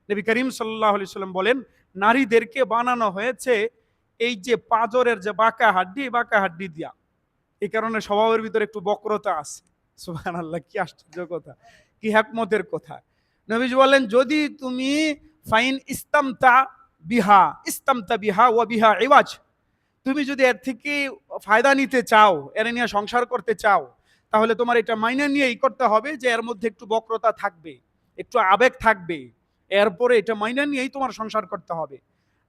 নবী করিম সাল্লাল্লাহু আলাইহি সাল্লাম বলেন, নারীদেরকে বানানো হয়েছে এই যে পাঁজরের যে বাঁকা হাড্ডি দিয়া। এই কারণে স্বভাবের ভিতরে একটু বক্রতা আছে। সুবহানাল্লাহ, কি আশ্চর্য কথা, কি হিকমতের কথা। নবীজি বলেন, যদি তুমি ফাইন ইস্তামতা বিহা ওয়া বিহা ইওয়াজ, তুমি যদি এর থেকে ফায়দা নিতে চাও, এর নিয়ে সংসার করতে চাও, তাহলে তোমার এটা মাইনে নিয়েই করতে হবে যে এর মধ্যে একটু বক্রতা থাকবে, একটু আবেগ থাকবে, এরপরে এটা মাইনে নিয়েই তোমার সংসার করতে হবে।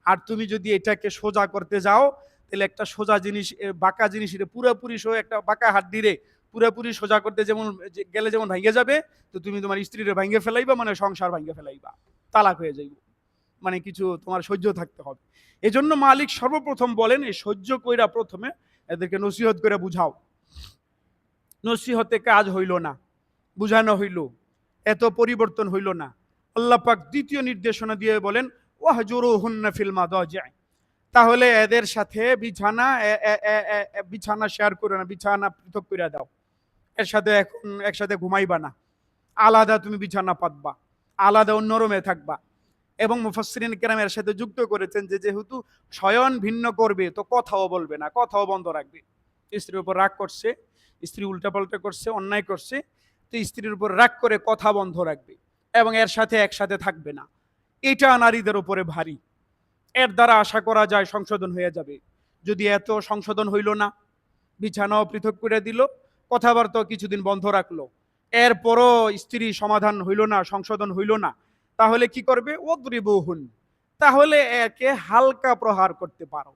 আর তুমি যদি এটাকে সোজা করতে যাও, তাহলে একটা সোজা জিনিস বাঁকা জিনিস পুরোপুরি একটা বাঁকা হাড্ডি রে পুরোপুরি সোজা করতে যেমন গেলে যেমন ভাঙে যাবে, তো তুমি তোমার স্ত্রীরে ভাঙে ফেলাইবা, মানে সংসার ভাঙে ফেলাইবা, তালাক হয়ে যাইব, মানে কিছু তোমার সহ্য থাকতে হবে। এজন্য মালিক সর্বপ্রথম বলেন, এই সহ্য কইরা প্রথমে এদেরকে নসিহত করে বুঝাও। নসিহতে কাজ হইল না, বুঝানো হইল, এত পরিবর্তন হইল না। আল্লাহ পাক দ্বিতীয় নির্দেশনা দিয়ে বলেন, ওয়াহজুরুহুন্না ফিল মাদাজি', তাহলে এদের সাথে বিছানা শেয়ার করো না, বিছানা পৃথক করে দাও, এর সাথে এখন একসাথে ঘুমাইবা না, আলাদা তুমি বিছানা পাতবা, আলাদা অন্য রুমে থাকবা। এবং মুফাসসিরিন কেরাম এর সাথে যুক্ত করেছেন যে যেহেতু শয়ন ভিন্ন করবে, তো কথাও বলবে না, কথাও বন্ধ রাখবে। স্ত্রীর উপর রাগ করছে, স্ত্রী উল্টাপাল্টা করছে, অন্যায় করছে, তো স্ত্রীর উপর রাগ করে কথা বন্ধ রাখবে এবং এর সাথে একসাথে থাকবে না। এটা নারীদের উপরে ভারী। এর দ্বারা আশা করা যায় সংশোধন হয়ে যাবে। যদি এত সংশোধন হইল না, বিছানাও পৃথক করে দিল, কথাবার্তাও কিছুদিন বন্ধ রাখলো, এরপরও স্ত্রী সমাধান হইল না, সংশোধন হইল না, তাহলে কি করবে? ওয়াদরিবুহুন, তাহলে একে হালকা প্রহার করতে পারো।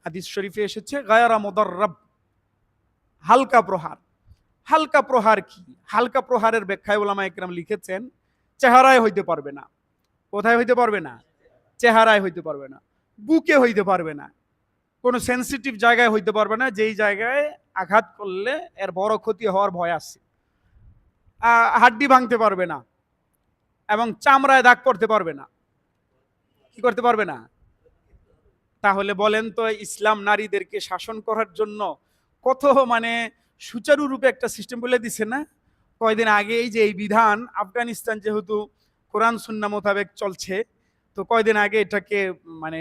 হাদিস শরীফে এসেছে গায়রা মুদাররাব, হালকা প্রহার। হালকা প্রহার কি? হালকা প্রহারের ব্যাখ্যায় উলামায়ে কেরাম লিখেছেন, চেহারায় হইতে পারবে না। কোথায় হইতে পারবে না? চেহারায় হইতে পারবে না, বুকে হইতে পারবে না, কোনো সেন্সিটিভ জায়গায় হইতে পারবে না, যেই জায়গায় আঘাত করলে এর বড় ক্ষতি হওয়ার ভয় আছে। হাড্ডি ভাঙতে পারবে না এবং চামড়ায় দাগ করতে পারবে না। কি করতে পারবে না? তাহলে বলেন তো, ইসলাম নারীদেরকে শাসন করার জন্য কত মানে সুচারুরূপে একটা সিস্টেম বলে দিছে না? কয়দিন আগে এই যে এই বিধান, আফগানিস্তান যেহেতু কোরআন সুন্নাহ মোতাবেক চলছে, তো কয়দিন আগে এটাকে মানে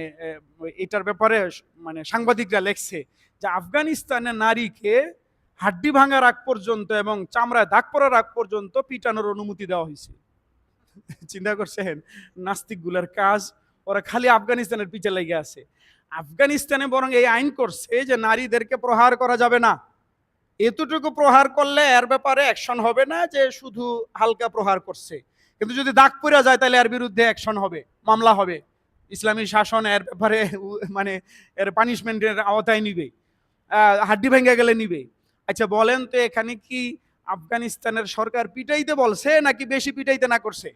এটার ব্যাপারে মানে সাংবাদিকরা লেখছে যে আফগানিস্তানে নারীকে হাড্ডি ভাঙার আগ পর্যন্ত এবং চামড়ায় দাগ পড়ার আগ পর্যন্ত পিটানোর অনুমতি দেওয়া হয়েছে। চিন্তা করছেন নাস্তিকগুলার কাজ? ওরা খালি আফগানিস্তানের পিছে লেগে আছে। আফগানিস্তানে বরং এই আইন করছে যে নারীদেরকে প্রহার করা যাবে না, এতটুকু প্রহার করলে এর ব্যাপারে অ্যাকশন হবে না, যে শুধু হালকা প্রহার করছে। কিন্তু যদি দাগ পড়ে যায় তাহলে এর বিরুদ্ধে অ্যাকশন হবে, মামলা হবে, ইসলামী শাসন এর ব্যাপারে মানে এর পানিশমেন্টের আওতায় নিবে, হাড্ডি ভেঙে গেলে নিবে। আচ্ছা বলেন তো, এখানে কি আফগানিস্তানের সরকার পিটাইতে বলছে নাকি বেশি পিটাইতে না করছে?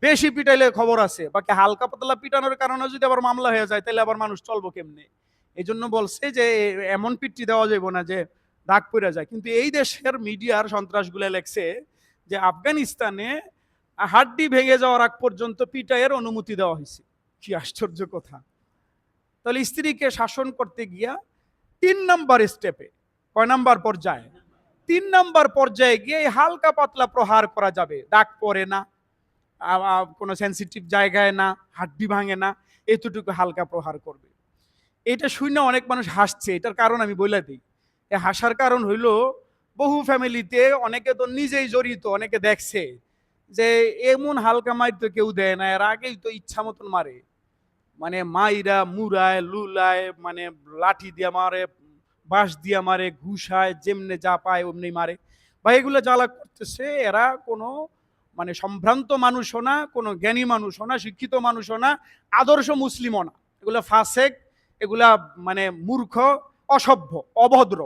বেশি পিটাইলে খবর আছে, বাকি হালকা পাতলা পিটানোর কারণে যদি আবার মামলা হয়ে যায় তাহলে আবার মানুষ চলবো কেমনে? এই জন্য বলছে যে এমন পিটি দেওয়া যাবে না যে দাগ পড়ে যায়। কিন্তু এই দেশের মিডিয়ার সন্ত্রাসগুলো লেখছে যে আফগানিস্তানে হাড্ডি ভেঙে যাওয়ার আগ পর্যন্ত পিটাইয়ের অনুমতি দেওয়া হয়েছে। কি আশ্চর্য কথা! তাহলে স্ত্রীকে শাসন করতে গিয়া ৩ নাম্বার স্টেপে, কয় নাম্বার পর্যায়ে? ৩ নাম্বার পর্যায়ে গিয়ে হালকা পাতলা প্রহার করা যাবে, দাগ পড়ে না, কোনো সেন্সিটিভ জায়গায় না, হাড্ডি ভাঙে না, এতটুকু হালকা প্রহার করবে। এটা শুনে অনেক মানুষ হাসছে, এটার কারণ আমি বলে দিই। এই হাসার কারণ হইল, বহু ফ্যামিলিতে অনেকে তো নিজেই জড়িত, অনেকে দেখছে যে এমন হালকা মাইর তো কেউ দেয় না, এর আগেই তো ইচ্ছা মতন মারে, মানে মাইরা মুরায় লুলায়, মানে লাঠি দিয়ে মারে, বাঁশ দিয়ে মারে, ঘুষায়, যেমনে যা পায় অমনি মারে। বা এগুলো জ্বালা করতেছে, এরা কোনো মানে সম্ভ্রান্ত মানুষও না, কোনো জ্ঞানী মানুষও না, শিক্ষিত মানুষও না, আদর্শ মুসলিমও না, এগুলো ফাসেক, এগুলা মানে মূর্খ, অসভ্য, অভদ্র,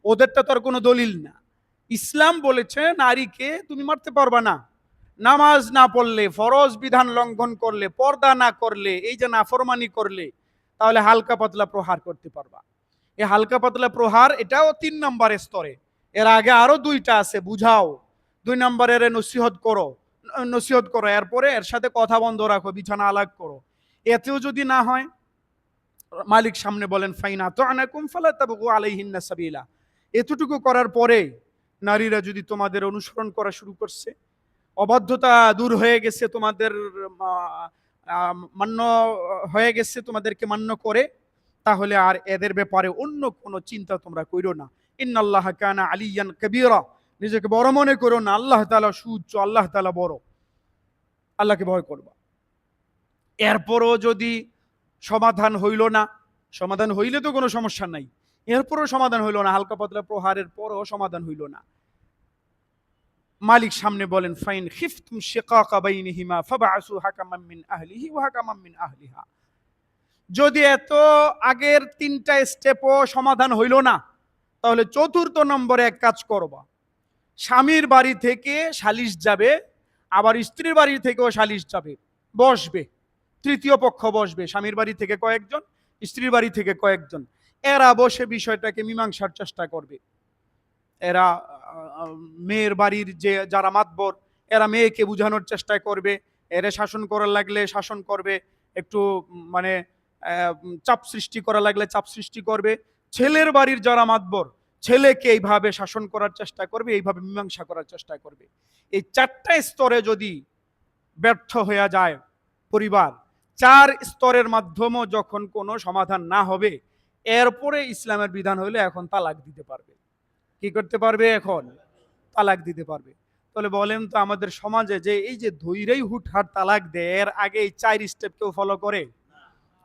ওদেরটা তো আর কোনো দলিল না। ইসলাম বলেছে নারীকে তুমি মারতে পারবা না, নামাজ না পড়লে, ফরজ বিধান লঙ্ঘন করলে, পর্দা না করলে, এই যে নাফরমানি করলে, তাহলে হালকা পাতলা প্রহার করতে পারবা। এই হালকা পাতলা প্রহার এটাও ৩ নম্বর স্তরে, এর আগে আরো ২টা আছে, বুঝাও। ২ নম্বরের নসিহত করো, এরপরে এর সাথে কথা বন্ধ রাখো, বিছানা আলাগ করো। এতেও যদি না হয়, মালিক সামনে বলেন ফাইনা তুআনাকুম ফালা তাবগু আলাইহিন্না সাবিলা, এতটুকু করার পরে নারীরা যদি তোমাদের অনুসরণ করা শুরু করছে, অবাধ্যতা দূর হয়ে গেছে, তোমাদের মান্য হয়ে গেছে, তোমাদেরকে মান্য করে, তাহলে আর এদের ব্যাপারে অন্য কোনো চিন্তা তোমরা করো না। ইন্নাল্লাহ কানা আলিয়ান কাবীরা, নিজেকে বড় মনে করো না, আল্লাহ তাআলা সুউচ্চ, আল্লাহ তাআলা বড়, আল্লাহকে ভয় করবা। এরপরও যদি সমাধান হইল না, সমাধান হইলে তো কোনো সমস্যা নাই, এরপরও সমাধান হইল না, হালকা পাতলা প্রহারের পরও সমাধান হইল না, মালিক সামনে বলেন ফাইন খিফতুম শিকাকা বাইনিহিমা ফাবআসু হাকামান মিন আহলিহি ওয়া হাকামান মিন আহলিহা। যদি এত আগের তিনটা স্টেপও সমাধান হইল না, তাহলে চতুর্থ নম্বরে এক কাজ করবা, স্বামীর বাড়ি থেকে সালিশ যাবে, আবার স্ত্রীর বাড়ি থেকেও সালিশ যাবে, বসবে, তৃতীয় পক্ষ বসবে, স্বামীর বাড়ি থেকে কয়েকজন, স্ত্রীর বাড়ি থেকে কয়েকজন, এরা বসে বিষয়টাকে মীমাংসার চেষ্টা করবে। এরা মেয়ের বাড়ির যে যারা মাতবর, এরা মেয়েকে বোঝানোর চেষ্টা করবে, এরা শাসন করার লাগলে শাসন করবে, একটু মানে চাপ সৃষ্টি করা লাগলে চাপ সৃষ্টি করবে। ছেলের বাড়ির যারা মাতবর, ছেলেকে এইভাবে শাসন করার চেষ্টা করবে, এইভাবে মীমাংসা করার চেষ্টা করবে। এই চারটা স্তরে যদি ব্যর্থ হয়ে যায় পরিবার, চার স্তরের মাধ্যমেও যখন কোনো সমাধান না হবে, এরপরে ইসলামের বিধান হলে এখন তালাক দিতে পারবে। কি করতে পারবে? এখন তালাক দিতে পারবে। তাহলে বলেন তো, আমাদের সমাজে যে এই যে ধৈর্যই হুটহাট তালাক দেয়, এর আগে এই 4 স্টেপ কেউ ফলো করে?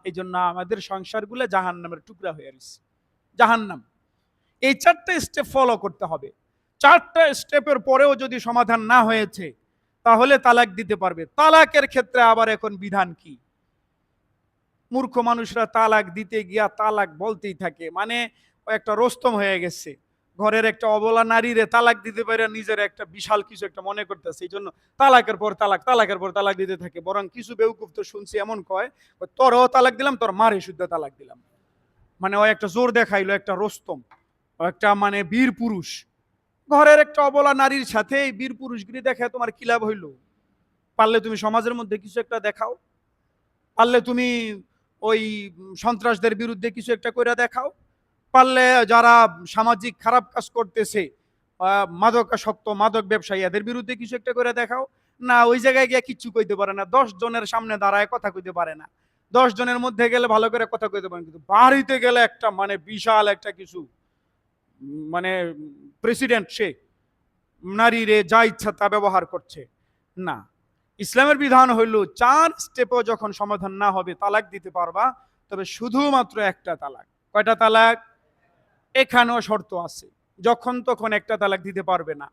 এই জন্য আমাদের সংসারগুলো জাহান্নামের টুকরা হয়ে গেছে, জাহান্নাম। এই 4টা স্টেপ ফলো করতে হবে। 4টা স্টেপের পরেও যদি সমাধান না হয়েছে, তাহলে তালাক দিতে পারবে। তালাকের ক্ষেত্রে আবার এখন বিধান কি? মূর্খ মানুষরা তালাক দিতে গিয়া তালাক বলতেই থাকে, মানে একটা রোস্তম হয়ে গেছে। ঘরের একটা অবলা নারীরে তালাক দিতে পারে নিজের একটা বিশাল কিছু একটা মনে করতেছে, এই জন্য তালাকের পর তালাক, তালাকের পর তালাক দিতে থাকে। বরং কিছু বেউকুফ তো শুনছি এমন কয়, তোরও তালাক দিলাম, তোর মারে শুদ্ধ তালাক দিলাম। মানে ও একটা জোর দেখাইলো, একটা রোস্তম, ও একটা মানে বীর পুরুষ। ঘরের একটা অবলা নারীর সাথে এই বীর পুরুষগিরি দেখায় তোমার কি লাভ হইলো? পারলে তুমি সমাজের মধ্যে কিছু একটা দেখাও, পারলে তুমি ওই সন্ত্রাসদের বিরুদ্ধে কিছু একটা করে দেখাও, পারলে যারা সামাজিক খারাপ কাজ করতেছে, মাদকাসক্ত মাদক ব্যবসায়ী, এদের বিরুদ্ধে কিছু একটা করে দেখাও। না, ওই জায়গায় গিয়ে কিচ্ছু কইতে পারে না, 10 জনের সামনে দাঁড়ায় কথা কইতে পারে না, 10 জনের মধ্যে গেলে ভালো করে কথা কইতে পারে, কিন্তু বাড়িতে গেলে একটা মানে বিশাল একটা কিছু, মানে প্রেসিডেন্ট সে, নারীরে যা ইচ্ছা তা ব্যবহার করছে। না, ইসলামের বিধান হইল 4 স্টেপও যখন সমাধান না হবে তালাক দিতে পারবা, তবে শুধুমাত্র একটা তালাক। কয়টা তালাক? এখানেও শর্ত আছে, যখন তখন একটা তালাক দিতে পারবে না।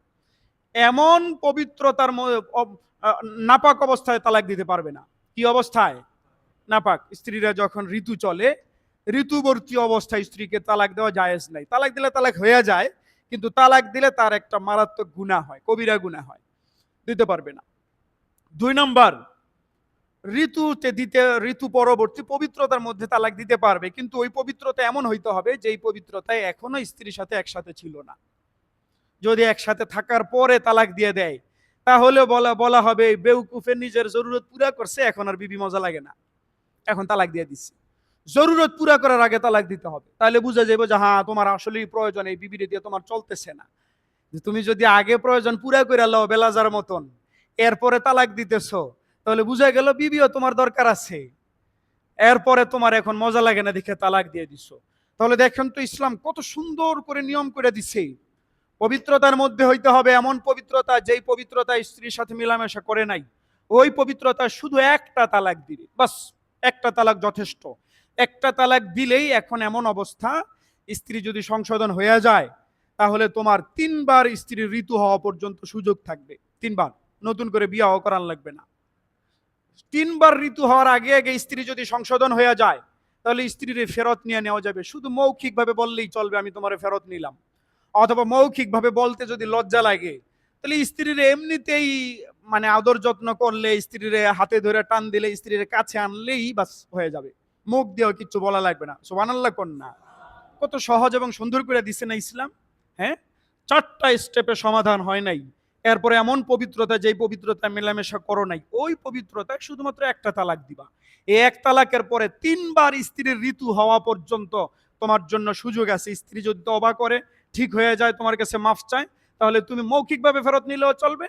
এমন পবিত্রতার নাপাক অবস্থায় তালাক দিতে পারবে না। কি অবস্থায়? নাপাক। স্ত্রীরা যখন ঋতু চলে, ঋতুবর্তী অবস্থায় স্ত্রীকে তালাক দেওয়া জায়েজ নাই। তালাক দিলে তালাক হয়ে যায়, কিন্তু তালাক দিলে তার একটা মারাত্মক গুনাহ হয়, কবিরা গুনাহ হয়, দিতে পারবে না। 2 নম্বর, ঋতু পরবর্তী পবিত্রতার মধ্যে তালাক দিতে পারবে, কিন্তু ওই পবিত্রতা এমন হইতে হবে যে এই পবিত্রতায় এখনো স্ত্রীর সাথে একসাথে ছিল না। যদি একসাথে থাকার পরে তালাক দিয়ে দেয়, তাহলে বলা হবে বেউকুফে নিজের জরুরত পুরা করছে, এখন আর বিবি মজা লাগে না, এখন তালাক দিয়ে দিচ্ছে। জরুরত পুরা করার আগে তালাক দিতে হবে, তাহলে বুঝা যাবে যে হ্যাঁ তোমার আসলেই প্রয়োজন, এই বিবিরে দিয়ে তোমার চলতেছে না। তুমি যদি আগে প্রয়োজন পুরা করে লাও বেলাজার মতন, এরপরে তালাক দিতেছো, তাহলে বুঝা গেল বিবিও তোমার দরকার আছে, এরপরে তোমার এখন মজা লাগে না দেখে তালাক দিয়ে দিছো। তাহলে দেখেন তো ইসলাম কত সুন্দর করে নিয়ম করে দিছে। পবিত্রতার মধ্যে হইতে হবে এমন পবিত্রতা, যেই পবিত্রতা স্ত্রীর সাথে মেলামেশা করে নাই, ওই পবিত্রতা শুধু একটা তালাক দিলে বাস, একটা তালাক যথেষ্ট। একটা তালাক দিলেই এখন এমন অবস্থা, স্ত্রী যদি সংশোধন হয়ে যায়, তাহলে তোমার 3 বার স্ত্রীর ঋতু হওয়া পর্যন্ত সুযোগ থাকবে। 3 বার, নতুন করে বিয়াহ করার লাগবে না। 3 বার ঋতু হওয়ার আগে আগে স্ত্রী যদি সংশোধন হয়ে যায়, তাহলে স্ত্রীর ফেরত নিয়ে নেওয়া যাবে। শুধু মৌখিক ভাবে বললেই চলবে, আমি তোমার ফেরত নিলাম। অথবা মৌখিক ভাবে বলতে যদি লজ্জা লাগে, তাহলে স্ত্রীর এমনিতেই মানে আদর যত্ন করলে, স্ত্রীর হাতে ধরে টান দিলে, স্ত্রীর কাছে আনলেই বাস হয়ে যাবে, মুখ দিয়েও কিচ্ছু বলা লাগবে না। সুবহানাল্লাহ কোন না? কত সহজ এবং সুন্দর করে দিছে না ইসলাম? হ্যাঁ, 4টা স্টেপে সমাধান হয় নাই, এরপরে এমন পবিত্রতা, যেই পবিত্রতা মেলামেশা করো নাই, ওই পবিত্রতায় শুধুমাত্র একটা তালাক দিবা। এই এক তালাকের পরে 3 বার স্ত্রীর ঋতু হওয়া পর্যন্ত তোমার জন্য সুযোগ আছে। স্ত্রী যদি তওবা করে, ঠিক হয়ে যায়, তোমার কাছে মাফ চায়, তাহলে তুমি মৌখিকভাবে ফেরত নিলেও চলবে,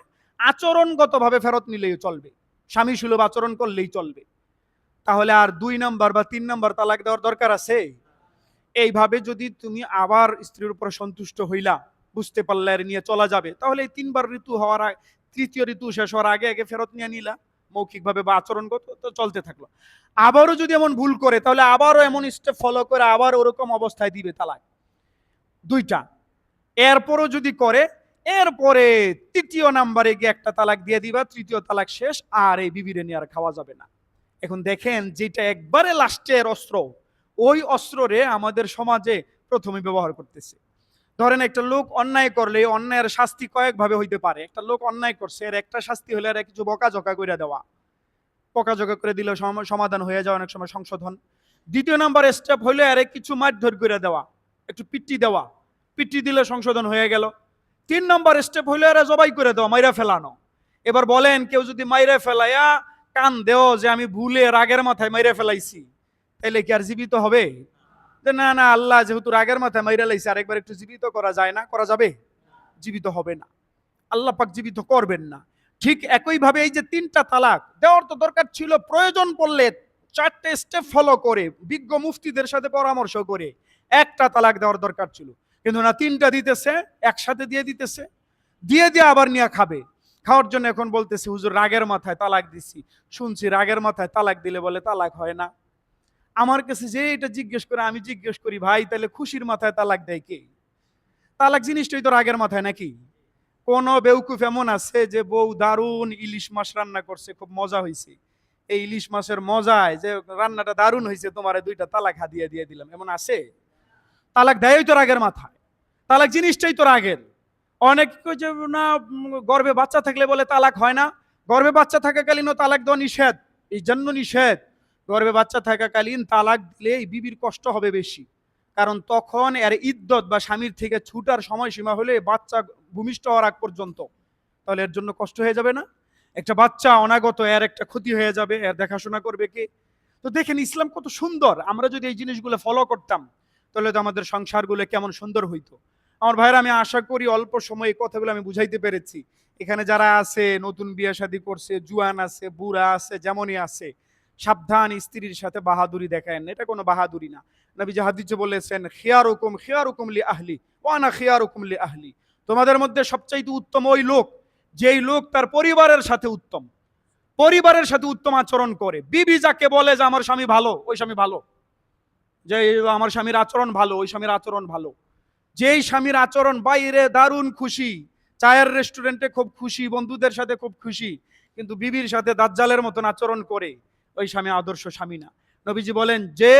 আচরণগতভাবে ফেরত নিলেই চলবে, স্বামী সুলভ আচরণ করলেই চলবে। তাহলে আর 2 নম্বর বা 3 নম্বর তালাক দেওয়ার দরকার আছে? এইভাবে যদি তুমি আবার স্ত্রীর উপর সন্তুষ্ট হইলা, বুঝতে পারলে আর নিয়ে চলা যাবে, তাহলে এই 3বার ঋতু হওয়ার আগে, 3য় ঋতু শেষ হওয়ার আগে আগে ফেরত নিয়ে নিলা, মৌখিকভাবে বা আচরণগত, তো চলতে থাকলো। আবারও যদি এমন ভুল করে, তাহলে আবারও এমন স্টেপ ফলো করে আবার ওরকম অবস্থায় দিবে তালাক 2টা। এরপরও যদি করে, এরপরে 3য় নাম্বারে গিয়ে একটা তালাক দিয়ে দিবা, 3য় তালাক শেষ, আর এই বিবিরে নিয়ে আর খাওয়া যাবে না। এখন দেখেন, যেটা একবারে লাস্টের অস্ত্র, ওই অস্ত্ররে আমাদের সমাজে প্রথমে ব্যবহার করতেছে। ধরেন একটা লোক অন্যায় করলে, অন্যায়ের শাস্তি কয়েকভাবে হইতে পারে। একটা লোক অন্যায় করছে, এর একটা শাস্তি হলে আর কিছু বকাঝকা করে দেওয়া, বকাঝকা করে দিলে সমাধান হয়ে যাওয়া, অনেক সময় সংশোধন। 2য় নাম্বার স্টেপ হইলে আরে কিছু মারধর করে দেওয়া, একটু পিটি দেওয়া, পিটি দিলে সংশোধন হয়ে গেল। 3 নম্বর স্টেপ হইলে আরে জবাই করে দেওয়া, মাইরা ফেলানো। এবার বলেন, কেউ যদি মাইরা ফেলাইয়া কান দেও যে আমি ভুলে রাগের মাথায় মাইরা ফেলাইছি, তাইলে কি আর জীবিত হবে? না না, আল্লাহ যেহেতু রাগের মাথায় মাইরা লাইছে, আরেকবার একটু জীবিত করা যায় না? করা যাবে? জীবিত হবে না, আল্লাহ পাক জীবিত করবেন না। ঠিক একইভাবে এই যে 3টা তালাক দেওয়ার তো দরকার ছিল, প্রয়োজন পড়লে 4টে স্টেপ ফলো করে, বিজ্ঞ মুফতিদের সাথে পরামর্শ করে একটা তালাক দেওয়ার দরকার ছিল। কিন্তু না, 3টা দিতেছে, একসাথে দিয়ে দিতেছে, দিয়ে দিয়ে আবার নিয়ে খাবে। খাওয়ার জন্য এখন বলতেছে, হুজুর রাগের মাথায় তালাক দিছি। শুনছি রাগের মাথায় তালাক দিলে বলে তালাক হয় না। আমার কাছে যে এটা জিজ্ঞেস করে, আমি জিজ্ঞেস করি, ভাই তাহলে খুশির মাথায় তালাক দেয় কে? তালাক জিনিসটাই তো রাগের মাথায় নাকি? কোন বেউকুফ এমন আছে যে বউ দারুণ ইলিশ মাছ রান্না করছে, খুব মজা হয়েছে, এই ইলিশ মাছের মজায় যে রান্নাটা দারুণ হয়েছে, তোমার 2টা তালাক হাদিয়া দিয়ে দিলাম, এমন আছে? তালাক দেয়ই তো রাগের মাথায়, তালাক জিনিসটাই তো রাগের। অনেক যে না, গর্ভে বাচ্চা থাকলে বলে তালাক হয় না। গর্ভে বাচ্চা থাকাকালীনও তালাক দেওয়া নিষেধ, এই জন্য নিষেধ। গর্ভে বাচ্চা থাকাকালীন তালাক দিলে এই বিবির কষ্ট হবে বেশি, কারণ তখন এর ইদ্যত বা স্বামীর থেকে ছুটার সময়সীমা হলে বাচ্চা ভূমিষ্ঠ হওয়ার আগ পর্যন্ত, তাহলে এর জন্য কষ্ট হয়ে যাবে না? একটা বাচ্চা অনাগত, এর একটা ক্ষতি হয়ে যাবে, এর দেখাশোনা করবে কে? তো দেখেন ইসলাম কত সুন্দর। আমরা যদি এই জিনিসগুলো ফলো করতাম, তাহলে তো আমাদের সংসারগুলো কেমন সুন্দর হইতো। আমার ভাইরা, আমি আশা করি অল্প সময়ে কথাগুলো আমি বুঝাইতে পেরেছি। এখানে যারা আছে, নতুন বিয়ে শাদী করছে, জুয়ান আছে, বুড়া আছে, যেমনই আছে, সাবধান, স্ত্রীর সাথে বাহাদুরি দেখায় না, এটা কোনো বাহাদুরি না। নবীজি হাদিসে বলেছেন, খিয়ারুকুম খিয়ারুকুম লি আহলি ওয়া আনা খিয়ারুকুম লি আহলি। তোমাদের মধ্যে সবচাইতে উত্তম ওই লোক, যেই লোক তার পরিবারের সাথে উত্তম, পরিবারের সাথে উত্তম আচরণ করে। বিবি যাকে বলে যে আমার স্বামী ভালো, ওই স্বামী ভালো। যে আমার স্বামীর আচরণ ভালো, ওই স্বামীর আচরণ ভালো। যেই স্বামীর আচরণ বাইরে দারুণ খুশি, চায়ের রেস্টুরেন্টে খুব খুশি, বন্ধুদের সাথে খুব খুশি, কিন্তু বিবির সাথে দাজ্জালের মতন আচরণ করে, ওই স্বামী আদর্শ স্বামী না। নবীজি বলেন, যে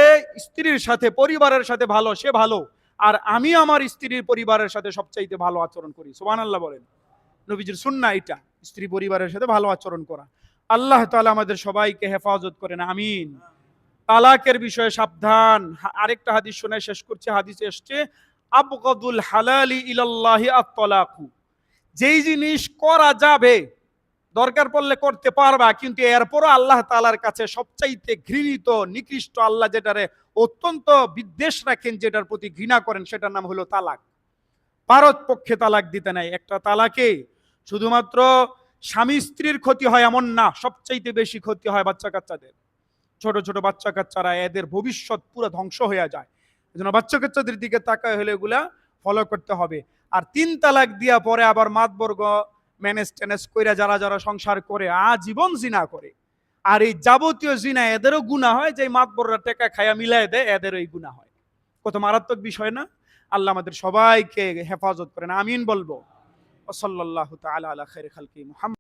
স্ত্রীর সাথে পরিবারের সাথে ভালো, সে ভালো। আর আমি আমার স্ত্রীর পরিবারের সাথে সবচাইতে ভালো আচরণ করি। সুবহানাল্লাহ বলেন। নবীজির সুন্নাহ এটা, স্ত্রী পরিবারের সাথে ভালো আচরণ করা। আল্লাহ তাআলা আমাদের সবাইকে হেফাজত করেন, আমিন। তালাকের বিষয়ে সাবধান। আরেকটা হাদিস শুনে শেষ করছে। হাদিসে এসছে, আবগাদুল হালালি ইলাল্লাহি আত-তালাকু। যেই জিনিস করা যাবে, দরকার পড়লে করতে পারবা, কিন্তু এরপরও আল্লাহ তাআলার কাছে সবচাইতে ঘৃণিত, নিকৃষ্ট, আল্লাহ যেটারে অত্যন্ত বিদ্বেষ রাখেন, যেটার প্রতি ঘৃণা করেন, সেটার নাম হলো তালাক। পারত পক্ষে তালাক দিতে নাই। একটা তালাকে শুধুমাত্র স্বামী স্ত্রীর ক্ষতি হয় এমন না, সবচাইতে বেশি ক্ষতি হয় বাচ্চা কাচ্চাদের। ছোট ছোট বাচ্চা কাচ্চারা, এদের ভবিষ্যৎ পুরো ধ্বংস হয়ে যায়। এজন্য বাচ্চা কাচ্চাদের দিকে তাকায় হলে এগুলা ফলো করতে হবে। আর 3 তালাক দিয়া পরে আবার মাতবর্গ ম্যানেজ টেনেজ কইরা যারা যারা সংসার করে, আজীবন জিনা করে। আর এই যাবতীয় জিনা এদেরও গুনাহ হয়, যে মাতবররা টাকা খায়া মিলাই দেয়, এদেরও এই গুনাহ হয়। কত মারাত্মক বিষয় না? আল্লাহ আমাদের সবাইকে হেফাজত করেন, আমিন বলবো। ওয়া সাল্লাল্লাহু তাআলা আলা খায়রি খালকি মুহাম্মদ।